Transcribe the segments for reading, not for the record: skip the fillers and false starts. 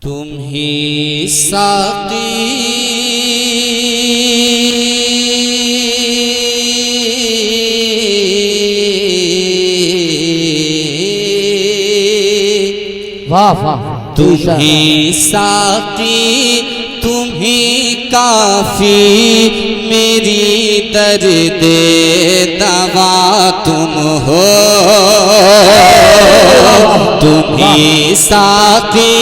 तुम ही साक़ी वाह वाह, तुम ही साक़ी तुम ही काफ़ी मेरी दर्दे दवा तुम हो। तुम ही साक़ी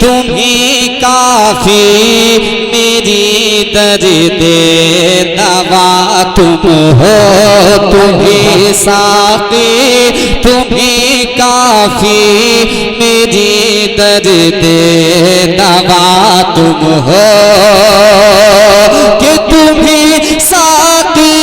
तुम ही काफ़ी मेरी दर्दे दवा तुम हो। तुम ही साक़ी तुम ही काफ़ी मेरी दर्दे दवा तुम हो। कि तुम ही साक़ी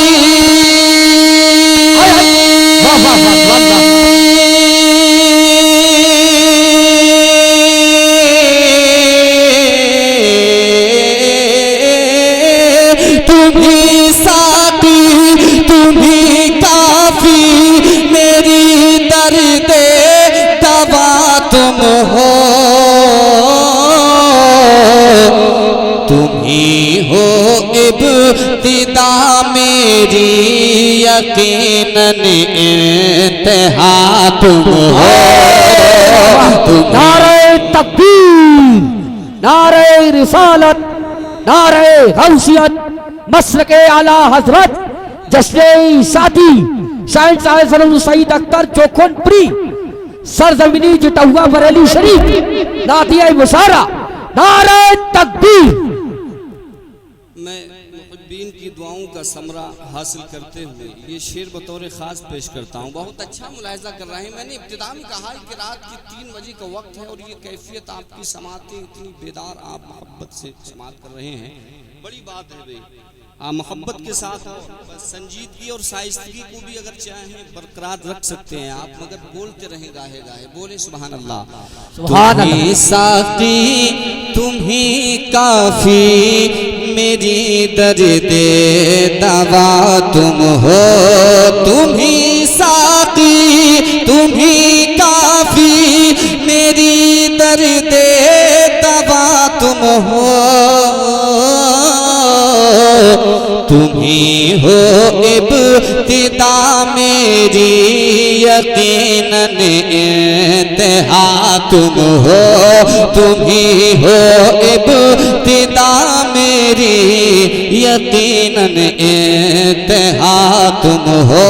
तुम ही साक़ी तुम ही काफ़ी मेरी दर्दे दवा तुम हो। तुम ही हो इब्तिदा मेरी यकीनन इंतहा तुम हो। नारे तकबीर, नारे रिसालत, नारे गौसियत, मसलके आला हजरत जश्ने साथी शाहिद साहब सईद अख्तर चोखनपुरी सरजमीनी जुटहुआ बरेली शरीफ नातिया मुसारा। नारे तकबीर। मैं मुहिब्बीन की दुआओं का समरा हासिल करते हुए ये शेर बतौर ख़ास पेश करता हूँ। बहुत अच्छा मुलाहिज़ा कर रहे हैं। मैंने इब्तिदा में कहा कि रात की 3 बजे का वक्त है और ये कैफियत आपकी समातें इतनी बेदार, आप मोहब्बत से समात कर रहे हैं, बड़ी बात है भाई। आप मोहब्बत के साथ संजीदगी और शाइस्तगी को भी अगर चाहें बरकरार रख सकते हैं आप, मगर बोलते रहें गाहे गाहे। बोले सुभान अल्लाह। तुम ही साक़ी तुम ही काफ़ी मेरी दर्दे दवा तुम हो। तुम ही साक़ी तुम ही काफ़ी मेरी दर्दे दवा तुम हो। तुम ही हो इब्तिदा मेरी यकीनन इंतहा तुम हो। तुम ही हो इब्तिदा मेरी यकीनन इंतहा तुम हो।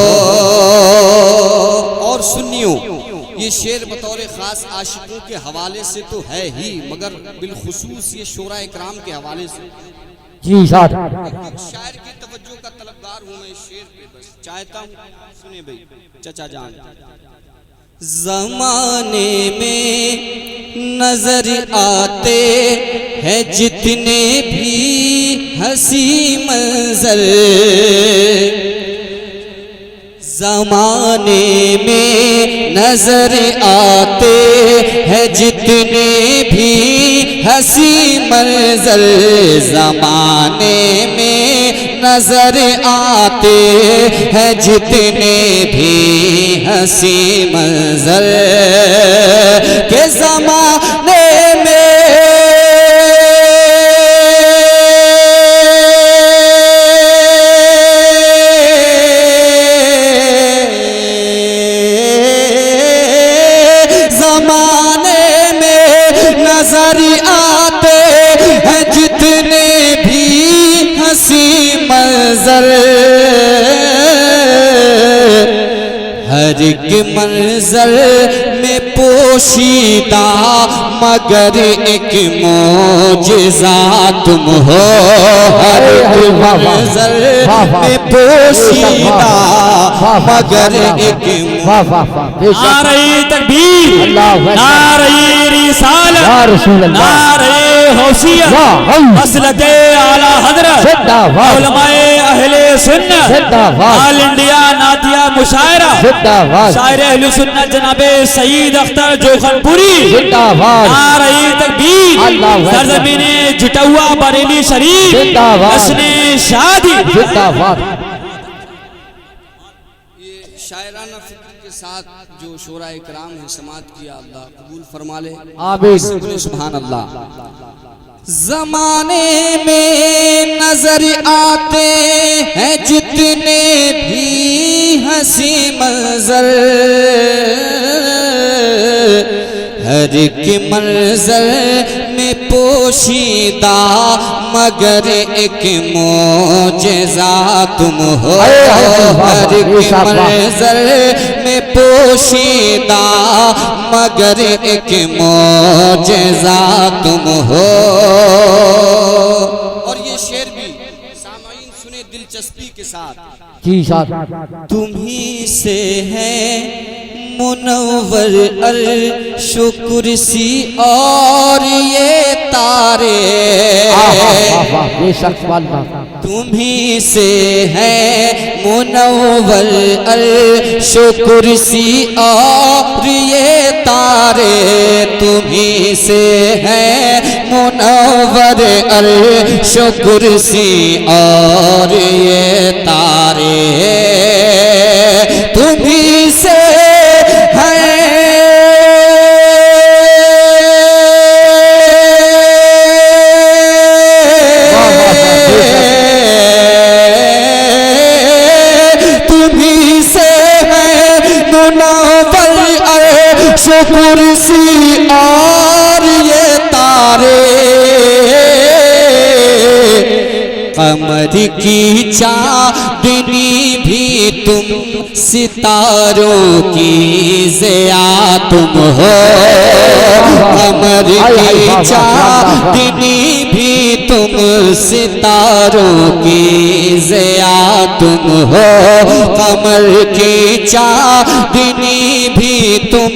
और सुनियो, ये शेर बतौर ख़ास आशिकों के हवाले से तो है ही, मगर बिलखुसूस ये शोरा इकराम के हवाले से जी साथ शायर की तवज्जो का तलबगार हूँ मैं। शेर पे बस चाहता हूँ सुने भाई चचा जान। ज़माने में नजर आते हैं जितने भी हंसी मंजर, ज़माने में नजर आते हैं जितने भी हंसी मंजर, ज़माने में नजर आते हैं जितने भी हंसी मंजर, के ज़माने में नजर आते हैं जितने भी हंसी मंजर, हर एक मंजर में पोशीदा मगर एक मौजिज़ा तुम हो। हर एक मंजर में पोशीदा मगर एक नारे तकबीर, नारे रिसालत, नारे गौसियत, मसलके आला हज़रत, उलमाए अहले सुन्नत, ऑल इंडिया नातिया मुशायरा, शायर अहले सुन्नत जनाबे सईद अख्तर चोखनपुरी। नारे तकबीर, सरजमीने जुटहुआ बरेली शरीफ जश्ने शादी। शायराना फिक्र के साथ जो शोरा इकराम है समात किया, अल्लाह कबूल फरमा ले। आमीन। सुभान अल्लाह। ज़माने में नजर आते हैं जितने भी हंसी मंजर, हर एक मंजर में पोशीदा मगर एक मौजज़ा तुम हो। हर एक मंजर में पोशीदा मगर एक मौजज़ा तुम हो। और ये शेर भी सामाईन सुने दिलचस्पी के साथ। जी साथ। तुम्ही से है मुनव्वर अर्श कुर्सी और ये तारे, बेशक तुम्ही से है मुनव्वर अर्श कुर्सी और ये तारे, तुम्ही से है मुनव्वर अर्श कुर्सी और ये तारे, तुम्ही से कुर्सी और ये तारे, कमर की चांदनी भी तुम सितारों की ज़िया तुम हो। कमर की चांदनी भी तुम सितारों की ज़िया तुम हो। कमर की चांदनी भी तुम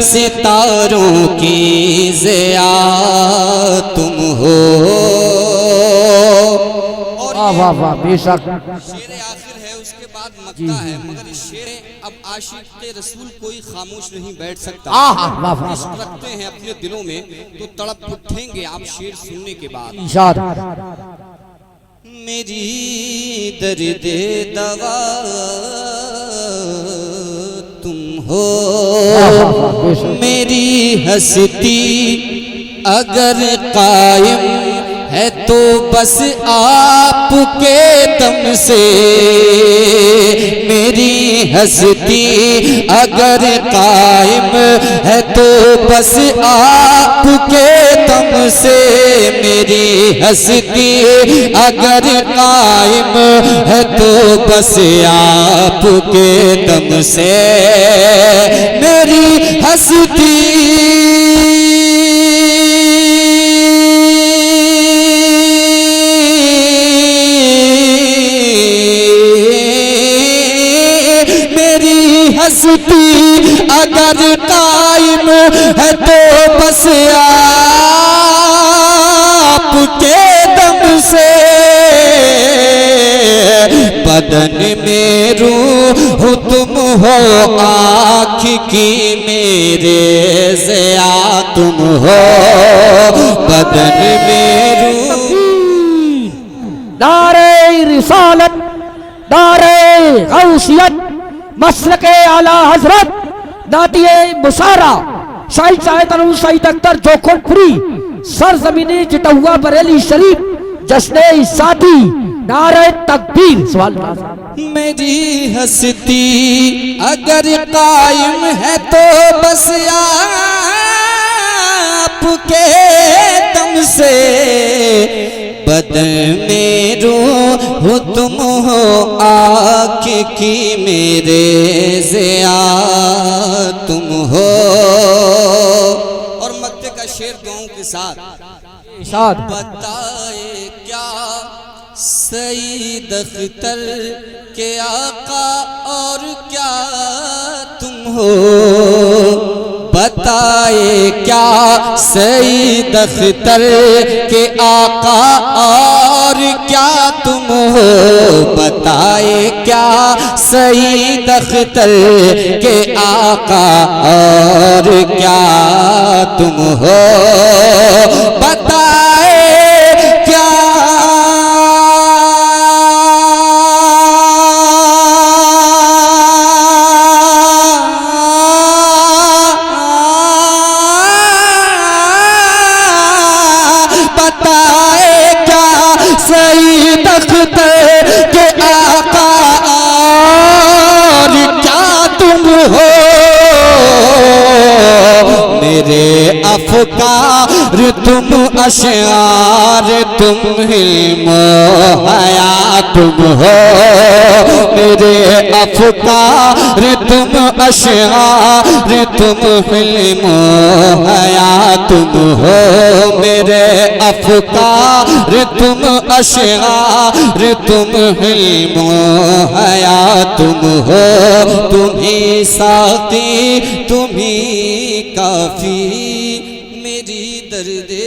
सितारों की ज़िया तुम हो। वाह वाह बेशक। शेर आखिर है, उसके बाद मक्ता है, मगर इस शेर अब आशिक के रसूल कोई खामोश नहीं बैठ सकता। इश्क रखते हैं अपने दिलों में तो तड़प उठेंगे आप शेर सुनने के बाद। मेरी दर्द दवा तुम हो, मेरी हस्ती अगर कायम है तो बस आपके दम से, मेरी हस्ती अगर कायम है तो बस आपके दम से, मेरी हस्ती अगर कायम है तो बस आपके दम से, मेरी हस्ती हस्ती अगर कायम है तो बस आपके दम से, बदन में रूह तुम हो, आँख की मेरे ज़िया तुम हो। बदन में रूह। नारे रिसालत, नारे गौसियत, मसलके आला हजरत, नातिए मुसारा शाहिद साहिद सईद अख्तर जोखोपुरी, सरजमीनी जिटुआ बरेली शरीफ, जश्ने साथी, नारे तकबीर। सवाल मेरी हस्ती अगर कायम है तो बस आपके दम से, बदन में रूह तुम हो, आँख की मेरे ज़िया तुम हो। और मक्ते का शेर गाँव के साथ। बताए क्या सईद अख्तर के आका और क्या तुम हो, बताए क्या सईद अख्तर के आका और क्या तुम हो, बताए क्या सईद अख्तर के आका और क्या तुम हो, बताए क्या अफकार तुम अशआर तुम हिल्म हया तुम हो मेरे अफकार तुम अशआर तुम हिल्म हया तुम हो मेरे अफकार तुम अशआर तुम हिल्म हया तुम हो तुम्ही साथी तुम्ही काफी मेरी दर्दे